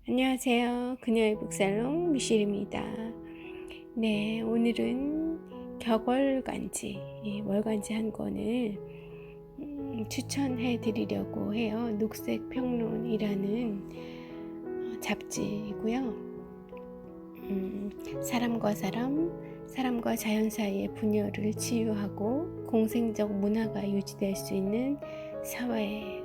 안녕하세요. 그녀의 북살롱 미실입니다. 네, 오늘은 격월간지, 월간지 한 권을 추천해 드리려고 해요. 녹색평론이라는 잡지이고요. 사람과 사람, 사람과 자연 사이의 분열을 치유하고 공생적 문화가 유지될 수 있는 사회의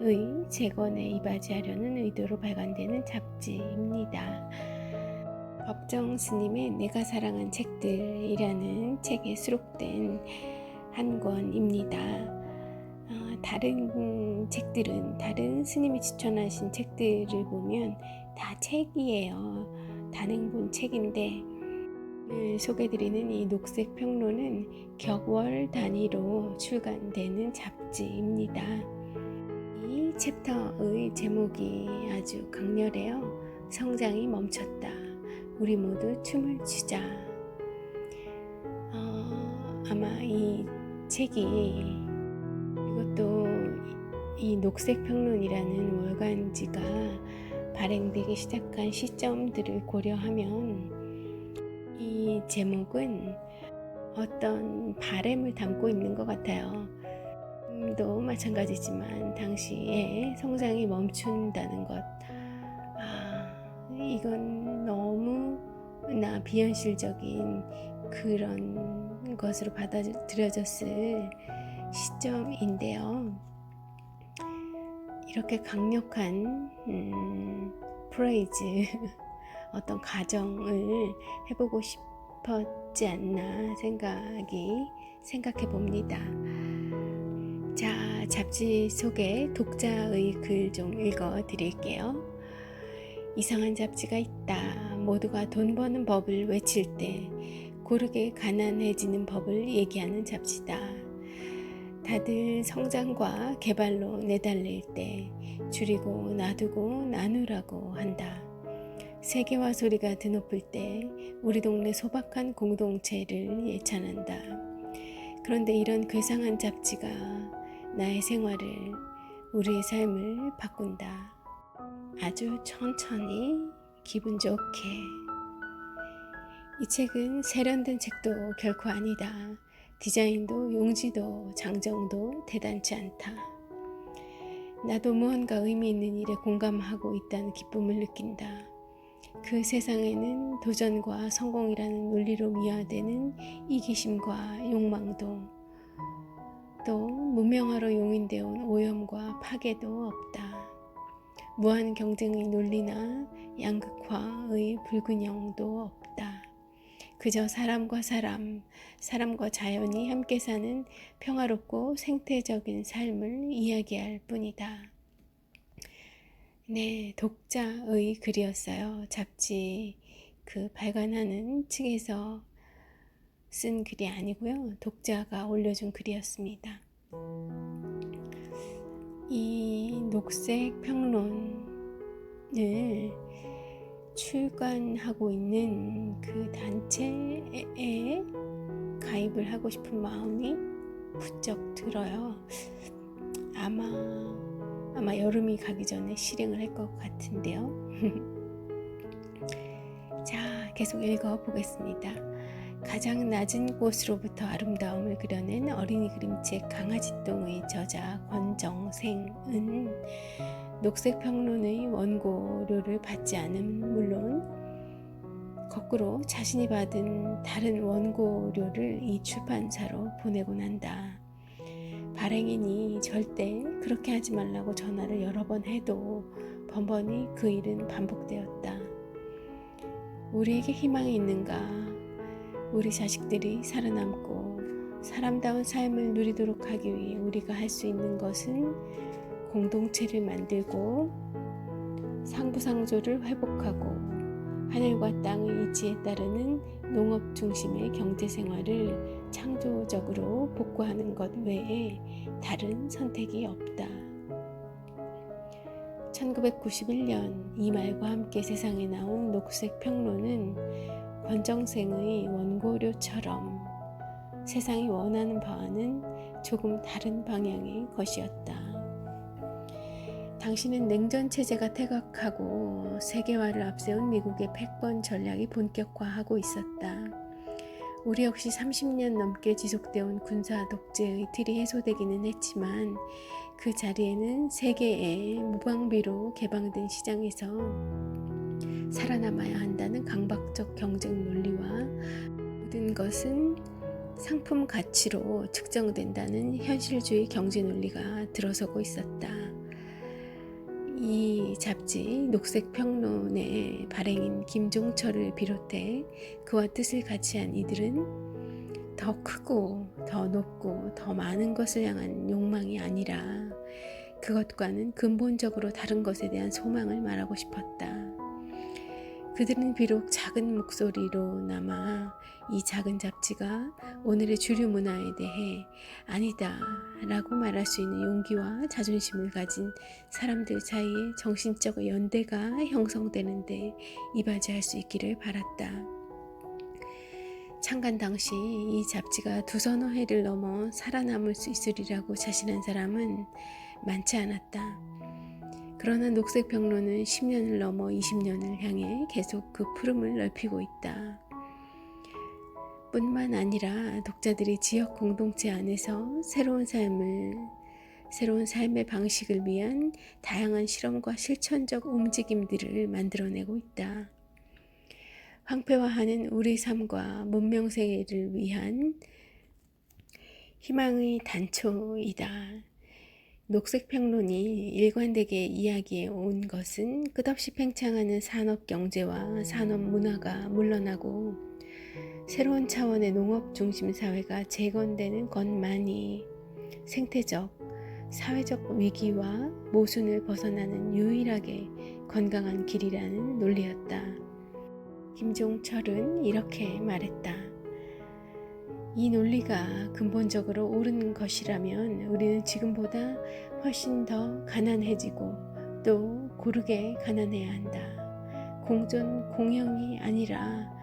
재건에 이바지하려는 의도로 발간되는 잡지입니다. 법정 스님의 내가 사랑한 책들이라는 책에 수록된 한 권입니다. 다른 책들은, 다른 스님이 추천하신 책들을 보면 다 책이에요. 단행본 책인데 오늘 소개드리는 이 녹색평론은 격월 단위로 출간되는 잡지입니다. 이 챕터의 제목이 아주 강렬해요. 성장이 멈췄다. 우리 모두 춤을 추자. 아마 이 책이, 이것도 이 녹색평론이라는 월간지가 발행되기 시작한 시점들을 고려하면 이 제목은 어떤 바램을 담고 있는 것 같아요. 도 마찬가지지만 당시에 성장이 멈춘다는 것, 이건 너무나 비현실적인 그런 것으로 받아들여졌을 시점인데요. 이렇게 강력한 프레이즈, 어떤 가정을 해보고 싶었지 않나 생각해 봅니다. 자, 잡지 속에 독자의 글 좀 읽어 드릴게요. 이상한 잡지가 있다. 모두가 돈 버는 법을 외칠 때 고르게 가난해지는 법을 얘기하는 잡지다. 다들 성장과 개발로 내달릴 때 줄이고 놔두고 나누라고 한다. 세계화 소리가 드높을 때 우리 동네 소박한 공동체를 예찬한다. 그런데 이런 괴상한 잡지가 나의 생활을, 우리의 삶을 바꾼다. 아주 천천히 기분 좋게. 이 책은 세련된 책도 결코 아니다. 디자인도 용지도 장정도 대단치 않다. 나도 무언가 의미 있는 일에 공감하고 있다는 기쁨을 느낀다. 그 세상에는 도전과 성공이라는 논리로 미화되는 이기심과 욕망도, 또 무명화로 용인되어 온 오염과 파괴도 없다. 무한 경쟁의 논리나 양극화의 불균형도 없다. 그저 사람과 사람, 사람과 자연이 함께 사는 평화롭고 생태적인 삶을 이야기할 뿐이다. 네, 독자의 글이었어요. 잡지 발간하는 측에서 쓴 글이 아니고요. 독자가 올려준 글이었습니다. 이 녹색 평론을 출간하고 있는 그 단체에 가입을 하고 싶은 마음이 부쩍 들어요. 아마 여름이 가기 전에 실행을 할 것 같은데요. 자, 계속 읽어보겠습니다. 가장 낮은 곳으로부터 아름다움을 그려낸 어린이 그림책 강아지똥의 저자 권정생은 녹색평론의 원고료를 받지 않음 물론 거꾸로 자신이 받은 다른 원고료를 이 출판사로 보내곤 한다. 발행인이 절대 그렇게 하지 말라고 전화를 여러 번 해도 번번이 그 일은 반복되었다. 우리에게 희망이 있는가? 우리 자식들이 살아남고 사람다운 삶을 누리도록 하기 위해 우리가 할 수 있는 것은 공동체를 만들고 상부상조를 회복하고 하늘과 땅의 이치에 따르는 농업 중심의 경제생활을 창조적으로 복구하는 것 외에 다른 선택이 없다. 1991년 이 말과 함께 세상에 나온 녹색평론은 권정생의 원고료처럼 세상이 원하는 바와는 조금 다른 방향의 것이었다. 당시는 냉전 체제가 퇴각하고 세계화를 앞세운 미국의 패권 전략이 본격화하고 있었다. 우리 역시 30년 넘게 지속되어 온 군사 독재의 틀이 해소되기는 했지만 그 자리에는 세계의 무방비로 개방된 시장에서 살아남아야 한다는 강박적 경쟁 논리와 모든 것은 상품 가치로 측정된다는 현실주의 경제 논리가 들어서고 있었다. 이 잡지 녹색평론의 발행인 김종철을 비롯해 그와 뜻을 같이 한 이들은 더 크고 더 높고 더 많은 것을 향한 욕망이 아니라 그것과는 근본적으로 다른 것에 대한 소망을 말하고 싶었다. 그들은 비록 작은 목소리로나마 이 작은 잡지가 오늘의 주류 문화에 대해 아니다 라고 말할 수 있는 용기와 자존심을 가진 사람들 사이에 정신적 연대가 형성되는데 이바지할 수 있기를 바랐다. 창간 당시 이 잡지가 두서너 해를 넘어 살아남을 수 있으리라고 자신한 사람은 많지 않았다. 그러나 녹색평론은 10년을 넘어 20년을 향해 계속 그 푸름을 넓히고 있다. 뿐만 아니라 독자들이 지역 공동체 안에서 새로운 삶의 방식을 위한 다양한 실험과 실천적 움직임들을 만들어내고 있다. 황폐화하는 우리 삶과 문명세계를 위한 희망의 단초이다. 녹색평론이 일관되게 이야기해 온 것은 끝없이 팽창하는 산업경제와 산업문화가 물러나고 새로운 차원의 농업 중심 사회가 재건되는 것만이 생태적, 사회적 위기와 모순을 벗어나는 유일하게 건강한 길이라는 논리였다. 김종철은 이렇게 말했다. 이 논리가 근본적으로 옳은 것이라면 우리는 지금보다 훨씬 더 가난해지고 또 고르게 가난해야 한다. 공존 공영이 아니라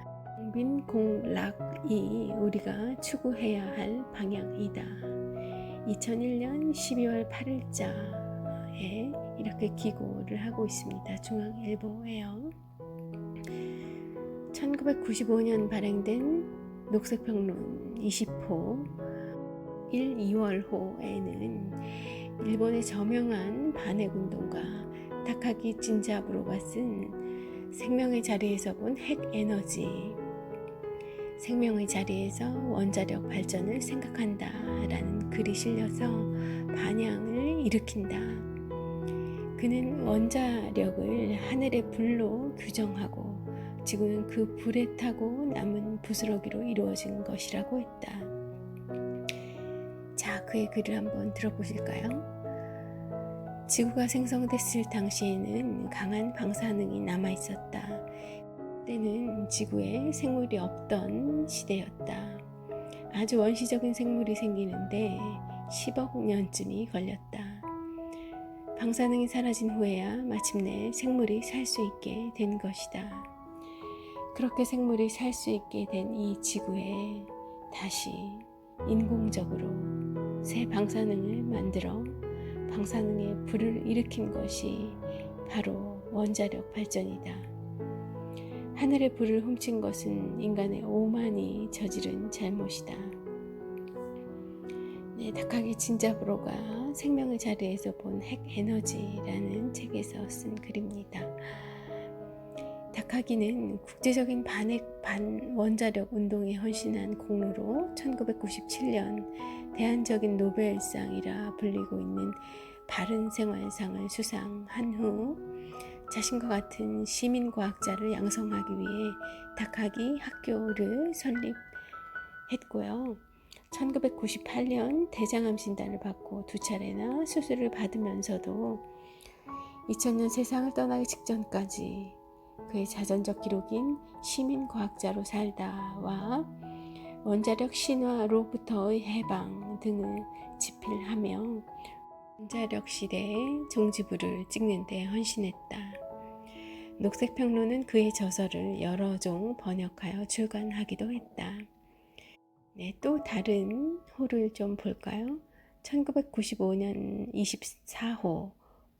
공빈공락이 우리가 추구해야 할 방향이다. 2001년 12월 8일자에 이렇게 기고를 하고 있습니다. 중앙일보예요. 1995년 발행된 녹색평론 20호 1, 2월호에는 일본의 저명한 반핵운동가 타카기 진자부로가 쓴 생명의 자리에서 본 핵에너지, 생명의 자리에서 원자력 발전을 생각한다 라는 글이 실려서 반향을 일으킨다. 그는 원자력을 하늘의 불로 규정하고 지구는 그 불에 타고 남은 부스러기로 이루어진 것이라고 했다. 자, 그의 글을 한번 들어보실까요? 지구가 생성됐을 당시에는 강한 방사능이 남아있었다. 때는 지구에 생물이 없던 시대였다. 아주 원시적인 생물이 생기는데 10억 년쯤이 걸렸다. 방사능이 사라진 후에야 마침내 생물이 살 수 있게 된 것이다. 그렇게 생물이 살 수 있게 된 이 지구에 다시 인공적으로 새 방사능을 만들어 방사능의 불을 일으킨 것이 바로 원자력 발전이다. 하늘의 불을 훔친 것은 인간의 오만이 저지른 잘못이다. 타카기 진자부로가 생명의 자리에서 본 핵에너지라는 책에서 쓴 글입니다. 타카기는 국제적인 반원자력 운동에 헌신한 공로로 1997년 대안적인 노벨상이라 불리고 있는 바른 생활상을 수상한 후 자신과 같은 시민과학자를 양성하기 위해 타카기 학교를 설립했고요. 1998년 대장암 진단을 받고 2차례나 수술을 받으면서도 2000년 세상을 떠나기 직전까지 그의 자전적 기록인 시민과학자로 살다와 원자력 신화로부터의 해방 등을 집필하며 원자력 시대의 종지부를 찍는 데 헌신했다. 녹색평론은 그의 저서를 여러 종 번역하여 출간하기도 했다. 또 다른 호를 좀 볼까요? 1995년 24호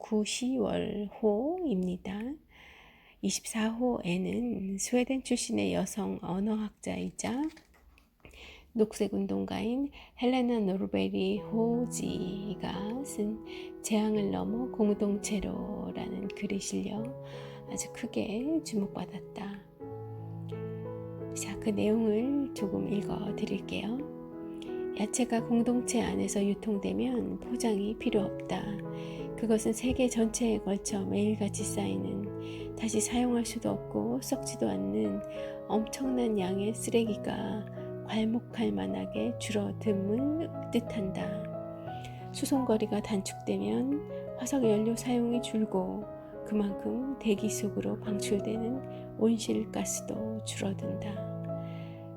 구시월호입니다. 24호에는 스웨덴 출신의 여성 언어학자이자 녹색운동가인 헬레나 노르베리 호지가 쓴 재앙을 넘어 공동체로라는 글이 실려 아주 크게 주목받았다. 자, 그 내용을 조금 읽어 드릴게요. 야채가 공동체 안에서 유통되면 포장이 필요 없다. 그것은 세계 전체에 걸쳐 매일같이 쌓이는 다시 사용할 수도 없고 썩지도 않는 엄청난 양의 쓰레기가 괄목할 만하게 줄어듦을 뜻한다. 수송거리가 단축되면 화석연료 사용이 줄고 그만큼 대기 속으로 방출되는 온실가스도 줄어든다.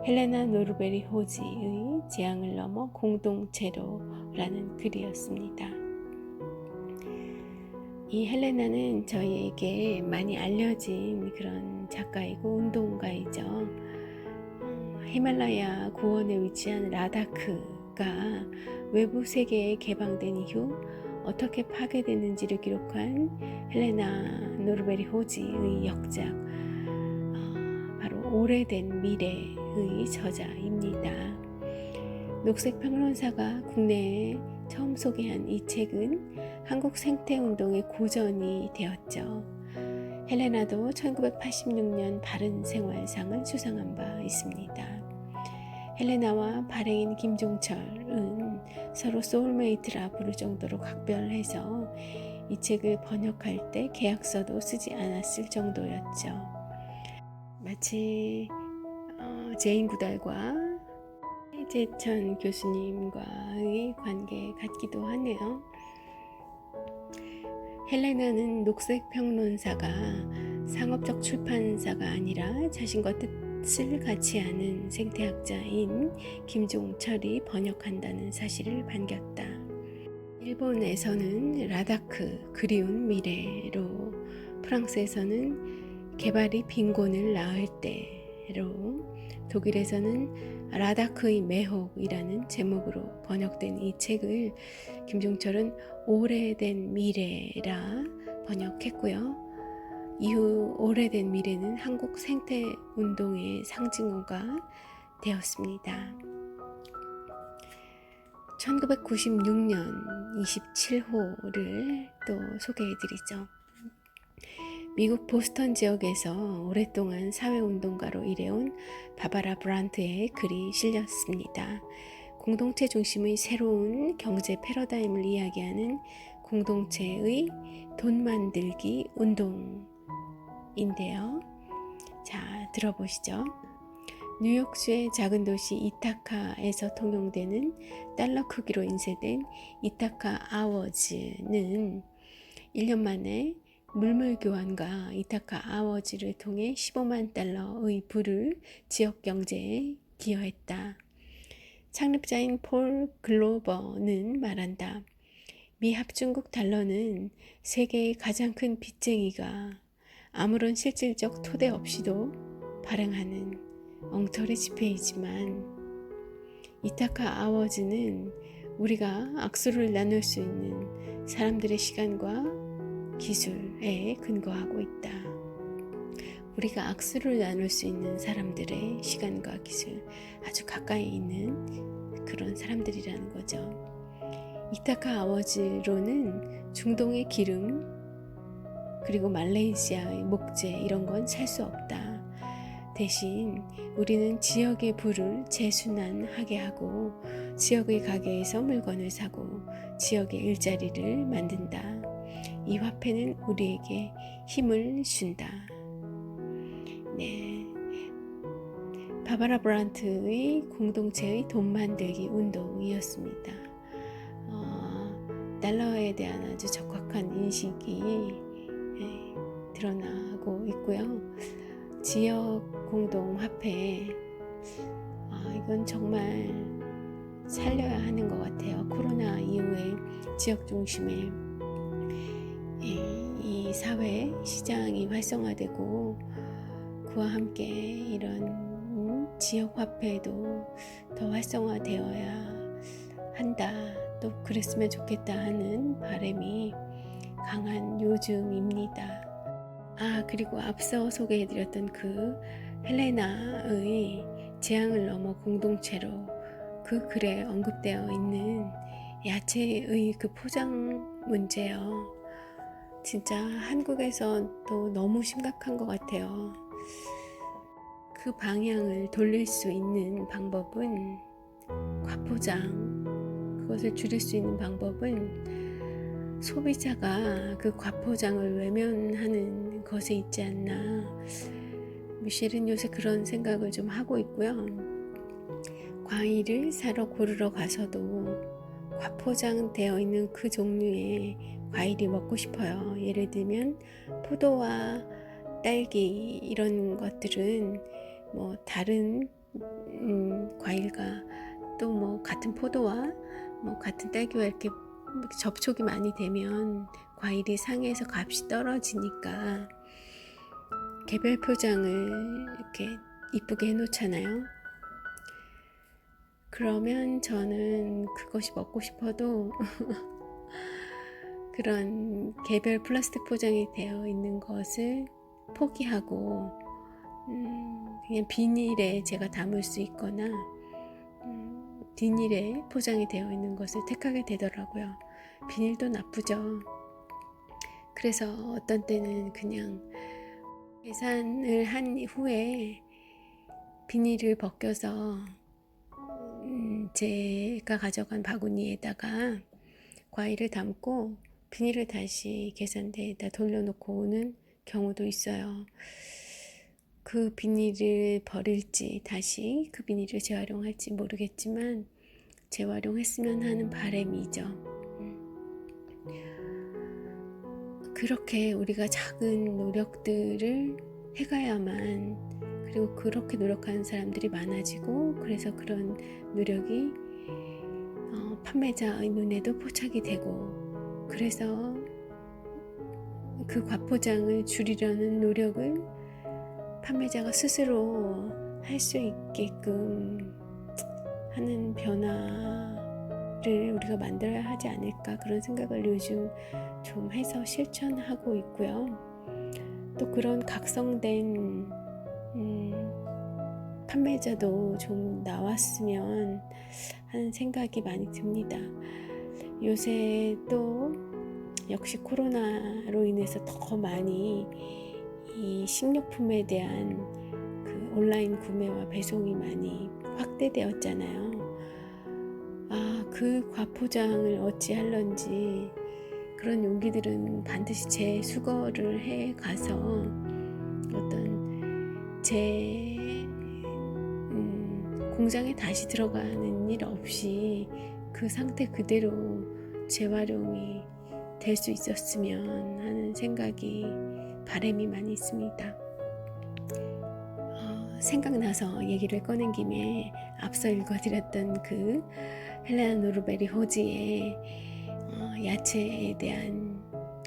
헬레나 노르베리 호지의 재앙을 넘어 공동체로라는 글이었습니다. 이 헬레나는 저희에게 많이 알려진 그런 작가이고 운동가이죠. 히말라야 고원에 위치한 라다크가 외부 세계에 개방된 이후 어떻게 파괴됐는지를 기록한 헬레나 노르베리 호지의 역작, 바로 오래된 미래의 저자입니다. 녹색 평론사가 국내에 처음 소개한 이 책은 한국 생태운동의 고전이 되었죠. 헬레나도 1986년 바른생활상을 수상한 바 있습니다. 헬레나와 발행인 김종철은 서로 소울메이트라 부를 정도로 각별해서 이 책을 번역할 때 계약서도 쓰지 않았을 정도였죠. 마치 제인 구달과 해재천 교수님과의 관계 같기도 하네요. 헬레나는 녹색 평론사가 상업적 출판사가 아니라 자신과 뜻을 같이 하는 생태학자인 김종철이 번역한다는 사실을 반겼다. 일본에서는 라다크 그리운 미래로, 프랑스에서는 개발이 빈곤을 낳을 때로, 독일에서는 라다크의 매혹이라는 제목으로 번역된 이 책을 김종철은 오래된 미래라 번역했고요. 이후 오래된 미래는 한국 생태운동의 상징어가 되었습니다. 1996년 27호를 또 소개해드리죠. 미국 보스턴 지역에서 오랫동안 사회운동가로 일해온 바바라 브란트의 글이 실렸습니다. 공동체 중심의 새로운 경제 패러다임을 이야기하는 공동체의 돈 만들기 운동인데요. 자, 들어보시죠. 뉴욕주의 작은 도시 이타카에서 통용되는 달러 크기로 인쇄된 이타카 아워즈는 1년 만에 물물 교환과 이타카 아워즈를 통해 15만 달러의 부를 지역 경제에 기여했다. 창립자인 폴 글로버는 말한다. 미 합중국 달러는 세계의 가장 큰 빚쟁이가 아무런 실질적 토대 없이도 발행하는 엉터리 지폐이지만 이타카 아워즈는 우리가 악수를 나눌 수 있는 사람들의 시간과 기술에 근거하고 있다. 우리가 악수를 나눌 수 있는 사람들의 시간과 기술, 아주 가까이 있는 그런 사람들이라는 거죠. 이타카 아워즈로는 중동의 기름, 그리고 말레이시아의 목재 이런 건 살 수 없다. 대신 우리는 지역의 부를 재순환하게 하고 지역의 가게에서 물건을 사고 지역의 일자리를 만든다. 이 화폐는 우리에게 힘을 준다. 네, 바바라 브란트의 공동체의 돈 만들기 운동이었습니다. 달러에 대한 아주 적확한 인식이 드러나고 있고요. 지역 공동 화폐, 이건 정말 살려야 하는 것 같아요. 코로나 이후에 지역 중심의 이 사회 시장이 활성화되고 그와 함께 이런 지역 화폐도 더 활성화되어야 한다. 또 그랬으면 좋겠다 하는 바람이 강한 요즘입니다. 그리고 앞서 소개해드렸던 그 헬레나의 재앙을 넘어 공동체로 그 글에 언급되어 있는 야채의 그 포장 문제요. 진짜 한국에서도 너무 심각한 것 같아요. 그 방향을 돌릴 수 있는 방법은 과포장, 그것을 줄일 수 있는 방법은 소비자가 그 과포장을 외면하는 것에 있지 않나. 미셸은 요새 그런 생각을 좀 하고 있고요. 과일을 사러 고르러 가서도 과포장되어 있는 그 종류의 과일이 먹고 싶어요. 예를 들면 포도와 딸기 이런 것들은 뭐 다른 과일과 또 뭐 같은 포도와 뭐 같은 딸기와 이렇게 접촉이 많이 되면 과일이 상해서 값이 떨어지니까 개별 포장을 이렇게 이쁘게 해놓잖아요. 그러면 저는 그것이 먹고 싶어도 그런 개별 플라스틱 포장이 되어 있는 것을 포기하고 그냥 비닐에 제가 담을 수 있거나 비닐에 포장이 되어 있는 것을 택하게 되더라고요. 비닐도 나쁘죠. 그래서 어떤 때는 그냥 계산을 한 후에 비닐을 벗겨서 제가 가져간 바구니에다가 과일을 담고 비닐을 다시 계산대에다 돌려놓고 오는 경우도 있어요. 그 비닐을 버릴지 다시 그 비닐을 재활용할지 모르겠지만 재활용했으면 하는 바람이죠. 그렇게 우리가 작은 노력들을 해가야만, 그리고 그렇게 노력하는 사람들이 많아지고, 그래서 그런 노력이 판매자의 눈에도 포착이 되고, 그래서 그 과포장을 줄이려는 노력을 판매자가 스스로 할 수 있게끔 하는 변화를 우리가 만들어야 하지 않을까, 그런 생각을 요즘 좀 해서 실천하고 있고요. 또 그런 각성된 판매자도 좀 나왔으면 하는 생각이 많이 듭니다. 요새 또 역시 코로나로 인해서 더 많이 이 식료품에 대한 그 온라인 구매와 배송이 많이 확대되었잖아요. 그 과포장을 어찌할런지 그런 용기들은 반드시 제 수거를 해 가서 어떤 제 공장에 다시 들어가는 일 없이 그 상태 그대로 재활용이 될 수 있었으면 하는 생각이, 바람이 많이 있습니다. 생각나서 얘기를 꺼낸 김에 앞서 읽어드렸던 그 헬레나 노르베리 호지의 야채에 대한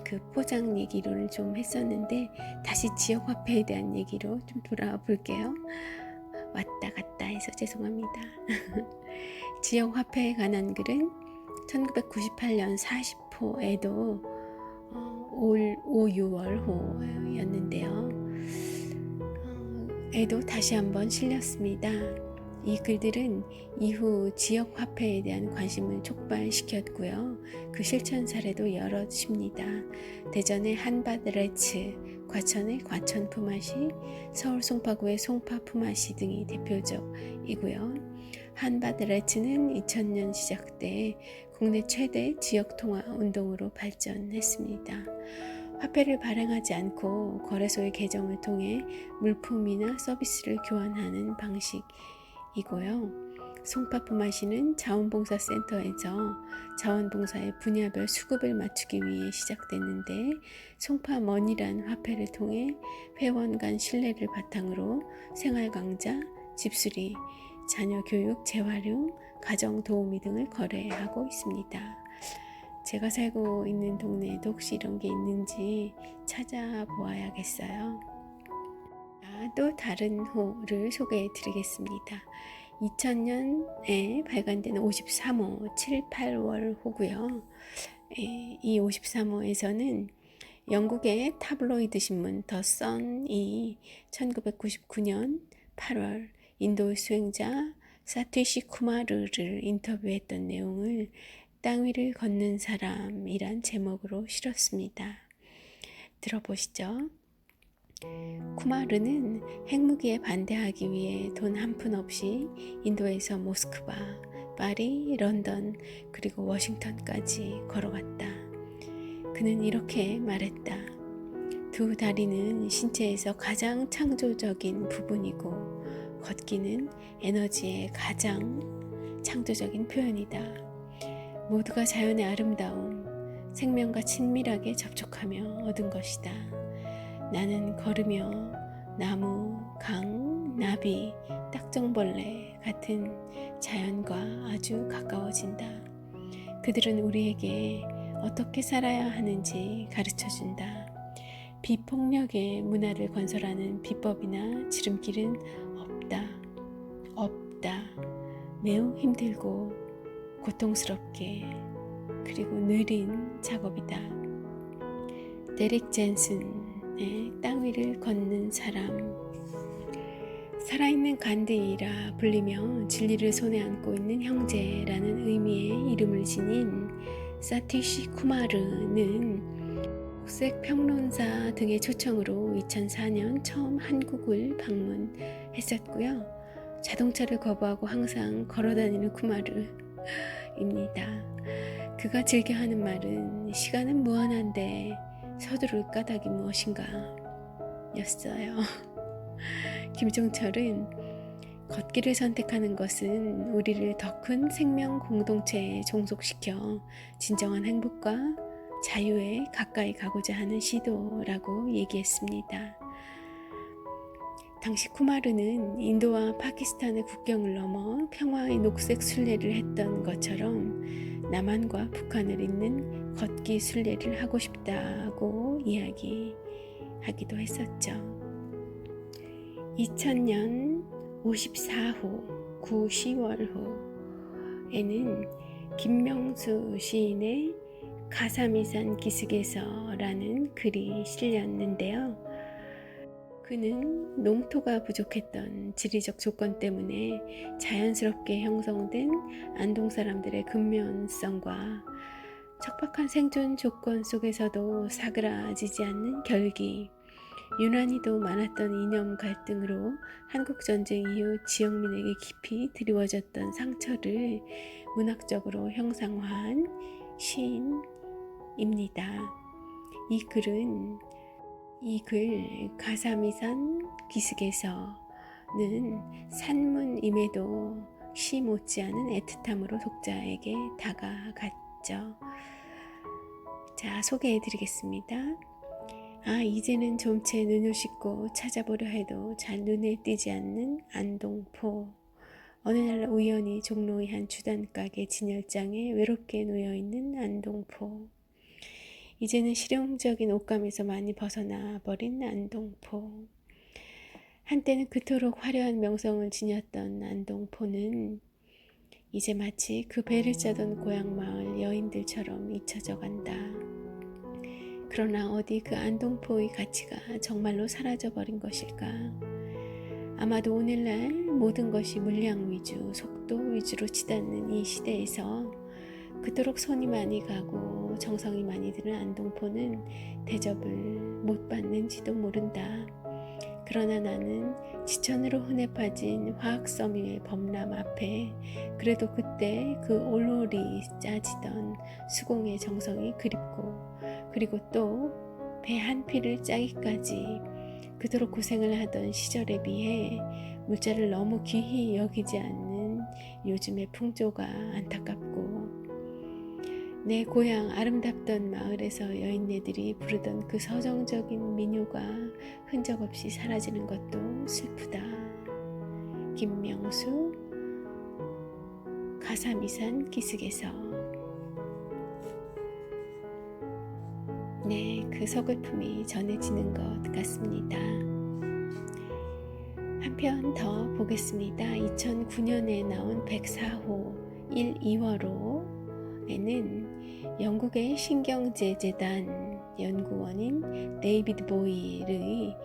그 포장 얘기를 좀 했었는데, 다시 지역화폐에 대한 얘기로 좀 돌아와 볼게요. 왔다 갔다 해서 죄송합니다. 지역화폐에 관한 글은 1998년 40호에도 5, 6월호였는데요. 에도 다시 한번 실렸습니다. 이 글들은 이후 지역화폐에 대한 관심을 촉발시켰고요. 그 실천 사례도 여럿입니다. 대전의 한밭레츠, 과천의 과천 품앗이, 서울 송파구의 송파 품앗이 등이 대표적이고요. 한밭레츠는 2000년 시작돼 국내 최대 지역통화 운동으로 발전했습니다. 화폐를 발행하지 않고 거래소의 계정을 통해 물품이나 서비스를 교환하는 방식이고요. 송파 품앗이는 자원봉사센터에서 자원봉사의 분야별 수급을 맞추기 위해 시작됐는데, 송파머니란 화폐를 통해 회원 간 신뢰를 바탕으로 생활강좌, 집수리, 자녀 교육, 재활용, 가정 도우미 등을 거래하고 있습니다. 제가 살고 있는 동네에도 혹시 이런 게 있는지 찾아보아야겠어요. 또 다른 호를 소개해 드리겠습니다. 2000년에 발간된 53호 7, 8월 호고요. 이 53호에서는 영국의 타블로이드 신문 더 선이 1999년 8월 인도 수행자 사티시 쿠마르를 인터뷰했던 내용을 땅 위를 걷는 사람이란 제목으로 실었습니다. 들어보시죠. 쿠마르는 핵무기에 반대하기 위해 돈 한 푼 없이 인도에서 모스크바, 파리, 런던 그리고 워싱턴까지 걸어갔다. 그는 이렇게 말했다. 두 다리는 신체에서 가장 창조적인 부분이고 걷기는 에너지의 가장 창조적인 표현이다. 모두가 자연의 아름다움, 생명과 친밀하게 접촉하며 얻은 것이다. 나는 걸으며 나무, 강, 나비, 딱정벌레 같은 자연과 아주 가까워진다. 그들은 우리에게 어떻게 살아야 하는지 가르쳐준다. 비폭력의 문화를 건설하는 비법이나 지름길은 없다. 매우 힘들고 고통스럽게 그리고 느린 작업이다. 데릭 젠슨의 땅 위를 걷는 사람. 살아있는 간디라 불리며 진리를 손에 안고 있는 형제라는 의미의 이름을 지닌 사티시 쿠마르는 녹색 평론사 등의 초청으로 2004년 처음 한국을 방문했었고요. 자동차를 거부하고 항상 걸어다니는 쿠마르입니다. 그가 즐겨 하는 말은 시간은 무한한데 서두를 까닭이 무엇인가 였어요. 김종철은 걷기를 선택하는 것은 우리를 더 큰 생명 공동체에 종속시켜 진정한 행복과 자유에 가까이 가고자 하는 시도라고 얘기했습니다. 당시 쿠마르는 인도와 파키스탄의 국경을 넘어 평화의 녹색 순례를 했던 것처럼 남한과 북한을 잇는 걷기 순례를 하고 싶다고 이야기하기도 했었죠. 2000년 54호 9, 10월호에는 김명수 시인의 가사미산 기슭에서라는 글이 실렸는데요. 그는 농토가 부족했던 지리적 조건 때문에 자연스럽게 형성된 안동 사람들의 근면성과 척박한 생존 조건 속에서도 사그라지지 않는 결기, 유난히도 많았던 이념 갈등으로 한국전쟁 이후 지역민에게 깊이 드리워졌던 상처를 문학적으로 형상화한 시인입니다. 이 글 가사미산 기슭에서는 산문임에도 시 못지않은 애틋함으로 독자에게 다가갔죠. 자, 소개해드리겠습니다. 이제는 좀채 눈을 씻고 찾아보려 해도 잘 눈에 띄지 않는 안동포. 어느 날 우연히 종로의 한 주단가게 진열장에 외롭게 놓여있는 안동포. 이제는 실용적인 옷감에서 많이 벗어나 버린 안동포. 한때는 그토록 화려한 명성을 지녔던 안동포는 이제 마치 그 배를 짜던 고향 마을 여인들처럼 잊혀져 간다. 그러나 어디 그 안동포의 가치가 정말로 사라져버린 것일까? 아마도 오늘날 모든 것이 물량 위주, 속도 위주로 치닫는 이 시대에서 그토록 손이 많이 가고 정성이 많이 드는 안동포는 대접을 못 받는지도 모른다. 그러나 나는 지천으로 흔해 빠진 화학섬유의 범람 앞에 그래도 그때 그 올올이 짜지던 수공의 정성이 그립고 그리고 또 배 한 피를 짜기까지 그토록 고생을 하던 시절에 비해 물자를 너무 귀히 여기지 않는 요즘의 풍조가 안타깝고 내 고향 아름답던 마을에서 여인네들이 부르던 그 서정적인 민요가 흔적 없이 사라지는 것도 슬프다. 김명수 가사미산 기슭에서. 네, 그 서글픔이 전해지는 것 같습니다. 한 편 더 보겠습니다. 2009년에 나온 104호 1, 2월호에는 영국의 신경제 재단 연구원인 데이비드 보일의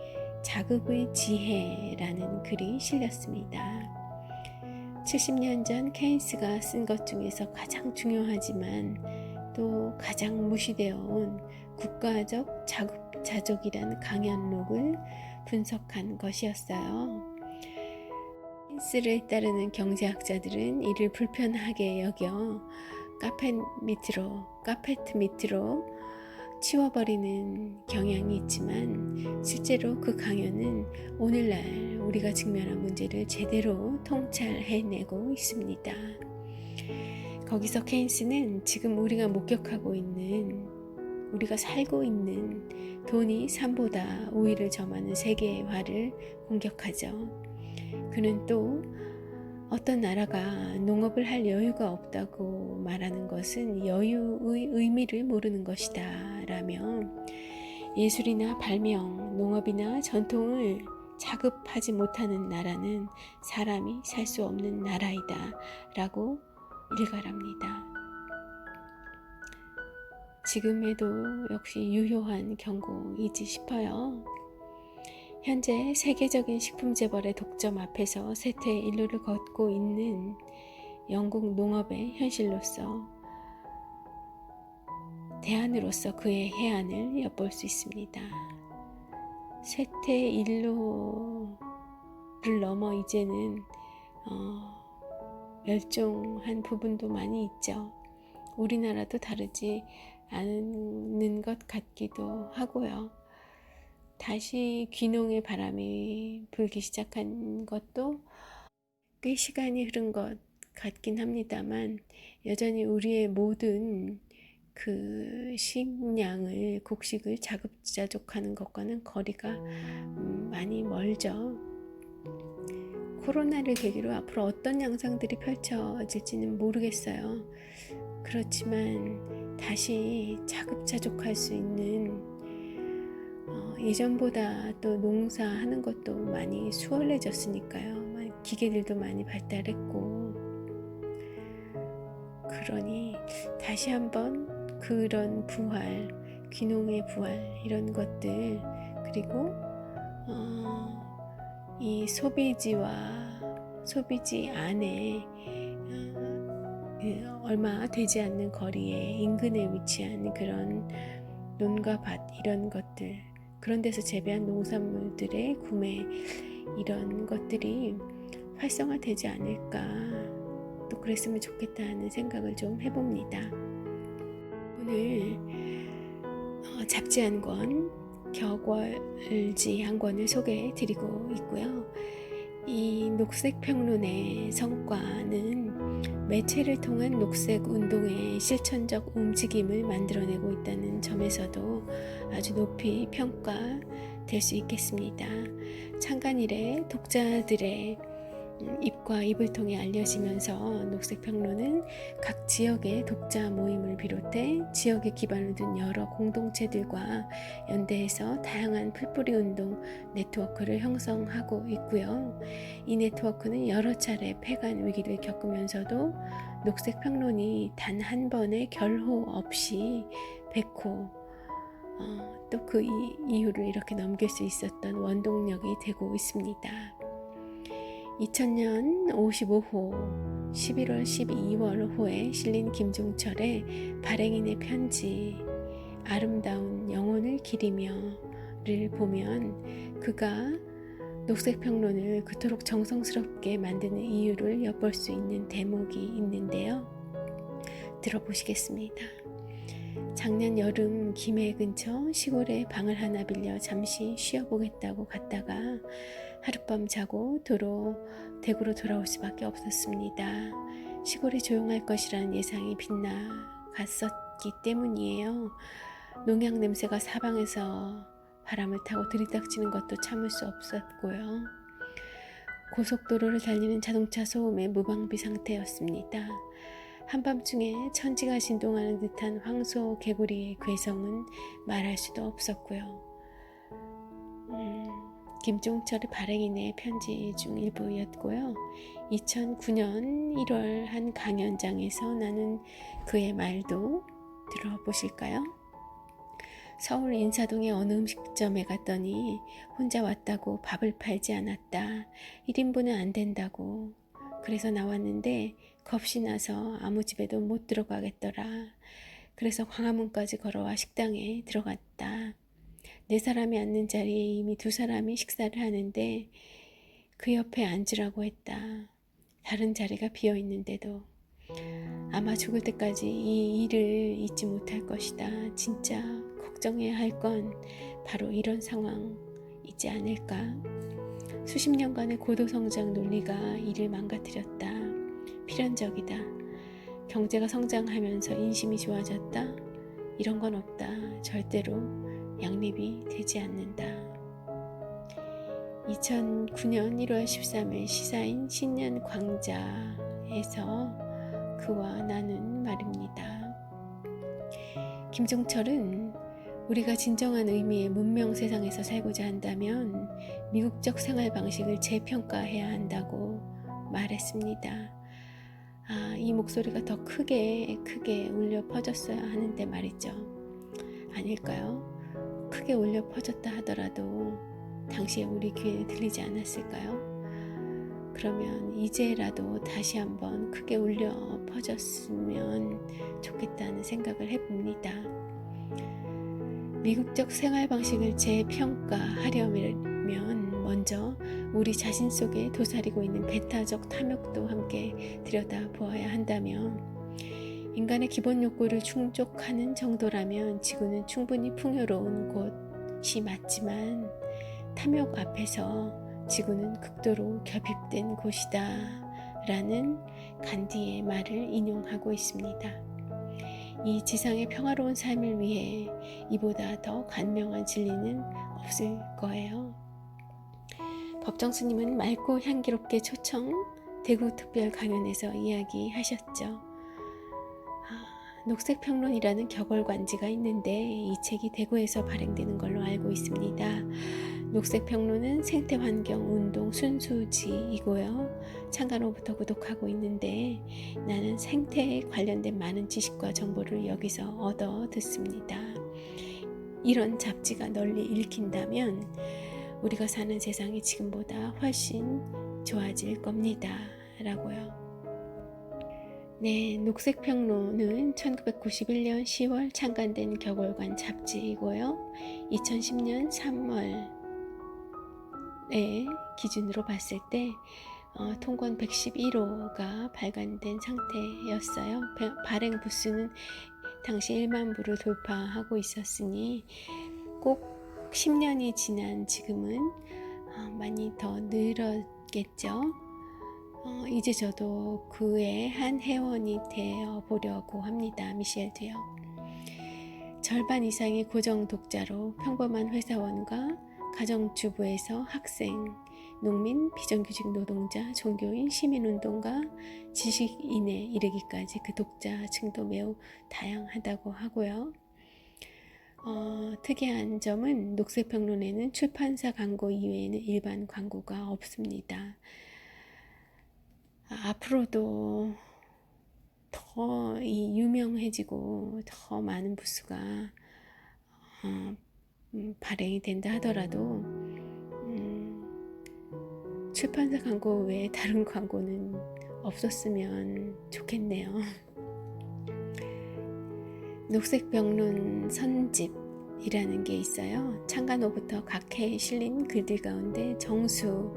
자극의 지혜라는 글이 실렸습니다. 70년 전 케인스가 쓴 것 중에서 가장 중요하지만 또 가장 무시되어 온 국가적 자급자족이란 강연록을 분석한 것이었어요. 케인스를 따르는 경제학자들은 이를 불편하게 여겨 카페트 밑으로 치워버리는 경향이 있지만 실제로 그 강연은 오늘날 우리가 직면한 문제를 제대로 통찰해내고 있습니다. 거기서 케인스는 지금 우리가 목격하고 있는, 우리가 살고 있는 돈이 삶보다 우위를 점하는 세계화를 공격하죠. 그는 또 어떤 나라가 농업을 할 여유가 없다고 말하는 것은 여유의 의미를 모르는 것이다 라며 예술이나 발명, 농업이나 전통을 자급하지 못하는 나라는 사람이 살 수 없는 나라이다 라고 일갈합니다. 지금에도 역시 유효한 경고이지 싶어요. 현재 세계적인 식품 재벌의 독점 앞에서 쇠퇴의 일로를 걷고 있는 영국 농업의 현실로서 대안으로서 그의 해안을 엿볼 수 있습니다. 쇠퇴의 일로를 넘어 이제는 멸종한 부분도 많이 있죠. 우리나라도 다르지 않은 것 같기도 하고요. 다시 귀농의 바람이 불기 시작한 것도 꽤 시간이 흐른 것 같긴 합니다만 여전히 우리의 모든 그 식량을, 곡식을 자급자족하는 것과는 거리가 많이 멀죠. 코로나를 계기로 앞으로 어떤 양상들이 펼쳐질지는 모르겠어요. 그렇지만 다시 자급자족할 수 있는 예전보다 또 농사하는 것도 많이 수월해졌으니까요. 기계들도 많이 발달했고, 그러니 다시 한번 그런 부활, 귀농의 부활 이런 것들, 그리고 이 소비지 안에 얼마 되지 않는 거리에 인근에 위치한 그런 논과 밭 이런 것들, 그런 데서 재배한 농산물들의 구매 이런 것들이 활성화되지 않을까, 또 그랬으면 좋겠다 하는 생각을 좀 해봅니다. 오늘 잡지 한 권, 격월지 한 권을 소개해드리고 있고요. 이 녹색평론의 성과는 매체를 통한 녹색 운동의 실천적 움직임을 만들어내고 있다는 점에서도 아주 높이 평가될 수 있겠습니다. 창간 이래 독자들의 입과 입을 통해 알려지면서 녹색평론은 각 지역의 독자 모임을 비롯해 지역에 기반을 둔 여러 공동체들과 연대해서 다양한 풀뿌리 운동 네트워크를 형성하고 있고요. 이 네트워크는 여러 차례 폐간 위기를 겪으면서도 녹색평론이 단 한 번의 결호 없이 100호 또 그 이유를 이렇게 넘길 수 있었던 원동력이 되고 있습니다. 2000년 55호 11월 12월 호에 실린 김종철의 발행인의 편지 아름다운 영혼을 기리며를 보면 그가 녹색평론을 그토록 정성스럽게 만드는 이유를 엿볼 수 있는 대목이 있는데요. 들어보시겠습니다. 작년 여름 김해 근처 시골에 방을 하나 빌려 잠시 쉬어보겠다고 갔다가 하룻밤 자고 도로 대구로 돌아올 수밖에 없었습니다. 시골이 조용할 것이라는 예상이 빗나갔었기 때문이에요. 농약 냄새가 사방에서 바람을 타고 들이닥치는 것도 참을 수 없었고요. 고속도로를 달리는 자동차 소음에 무방비 상태였습니다. 한밤중에 천지가 진동하는 듯한 황소 개구리의 괴성은 말할 수도 없었고요. 김종철의 발행인의 편지 중 일부였고요. 2009년 1월 한 강연장에서 나눈 그의 말도 들어보실까요? 서울 인사동의 어느 음식점에 갔더니 혼자 왔다고 밥을 팔지 않았다. 1인분은 안 된다고. 그래서 나왔는데 겁이 나서 아무 집에도 못 들어가겠더라. 그래서 광화문까지 걸어와 식당에 들어갔다. 4사람이 앉는 자리에 이미 2사람이 식사를 하는데 그 옆에 앉으라고 했다. 다른 자리가 비어 있는데도. 아마 죽을 때까지 이 일을 잊지 못할 것이다. 진짜 걱정해야 할 건 바로 이런 상황이지 않을까. 수십 년간의 고도성장 논리가 이를 망가뜨렸다. 필연적이다. 경제가 성장하면서 인심이 좋아졌다. 이런 건 없다. 절대로 양립이 되지 않는다. 2009년 1월 13일 시사인 신년광자에서 그와 나눈 말입니다. 김종철은 우리가 진정한 의미의 문명 세상에서 살고자 한다면 미국적 생활 방식을 재평가해야 한다고 말했습니다. 이 목소리가 더 크게 울려 퍼졌어야 하는데 말이죠. 아닐까요? 크게 울려 퍼졌다 하더라도 당시에 우리 귀에 들리지 않았을까요? 그러면 이제라도 다시 한번 크게 울려 퍼졌으면 좋겠다는 생각을 해봅니다. 미국적 생활 방식을 재평가하려면 먼저 우리 자신 속에 도사리고 있는 배타적 탐욕도 함께 들여다보아야 한다면, 인간의 기본 욕구를 충족하는 정도라면 지구는 충분히 풍요로운 곳이 맞지만 탐욕 앞에서 지구는 극도로 결핍된 곳이다 라는 간디의 말을 인용하고 있습니다. 이 지상의 평화로운 삶을 위해 이보다 더 간명한 진리는 없을 거예요. 법정 스님은 맑고 향기롭게 초청 대구특별 강연에서 이야기하셨죠. 녹색평론이라는 격월관지가 있는데 이 책이 대구에서 발행되는 걸로 알고 있습니다. 녹색평론은 생태환경운동 순수지이고요. 창간호부터 구독하고 있는데 나는 생태에 관련된 많은 지식과 정보를 여기서 얻어 듣습니다. 이런 잡지가 널리 읽힌다면 우리가 사는 세상이 지금보다 훨씬 좋아질 겁니다. 라고요. 네, 녹색평론은 1991년 10월 창간된 격월관 잡지이고요. 2010년 3월에 기준으로 봤을 때 통권 111호가 발간된 상태였어요. 발행 부수는 당시 1만 부를 돌파하고 있었으니 꼭 10년이 지난 지금은 많이 더 늘었겠죠. 이제 저도 그의 한 회원이 되어 보려고 합니다. 미셸도요. 절반 이상의 고정 독자로 평범한 회사원과 가정주부에서 학생, 농민, 비정규직 노동자, 종교인, 시민운동가, 지식인에 이르기까지 그 독자층도 매우 다양하다고 하고요. 특이한 점은 녹색평론에는 출판사 광고 이외에는 일반 광고가 없습니다. 앞으로도 더 유명해지고 더 많은 부수가 발행이 된다 하더라도 출판사 광고 외에 다른 광고는 없었으면 좋겠네요. 녹색평론 선집이라는 게 있어요. 창간호부터 각 해에 실린 글들 가운데 정수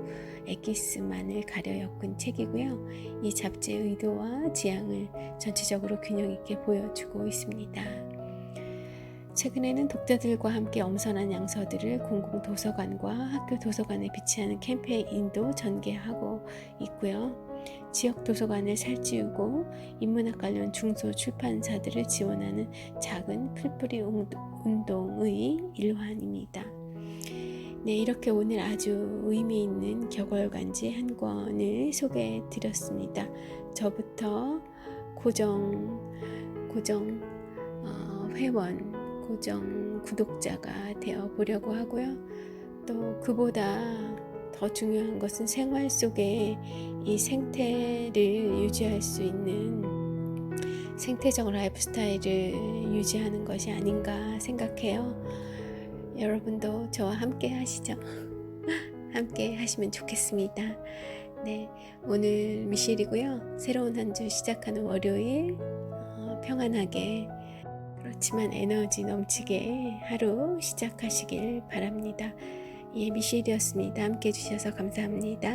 엑기스만을 가려 엮은 책이고요. 이 잡지의 의도와 지향을 전체적으로 균형 있게 보여주고 있습니다. 최근에는 독자들과 함께 엄선한 양서들을 공공도서관과 학교 도서관에 비치하는 캠페인도 전개하고 있고요. 지역 도서관을 살찌우고 인문학 관련 중소출판사들을 지원하는 작은 풀뿌리 운동의 일환입니다. 네, 이렇게 오늘 아주 의미 있는 격월간지 한 권을 소개해 드렸습니다. 저부터 고정 회원, 고정 구독자가 되어 보려고 하고요. 또 그보다 더 중요한 것은 생활 속에 이 생태를 유지할 수 있는 생태적 라이프 스타일을 유지하는 것이 아닌가 생각해요. 여러분도 저와 함께 하시죠. 함께 하시면 좋겠습니다. 네, 오늘 미셸이고요. 새로운 한 주 시작하는 월요일 평안하게 그렇지만 에너지 넘치게 하루 시작하시길 바랍니다. 예, 미셸이었습니다. 함께 해주셔서 감사합니다.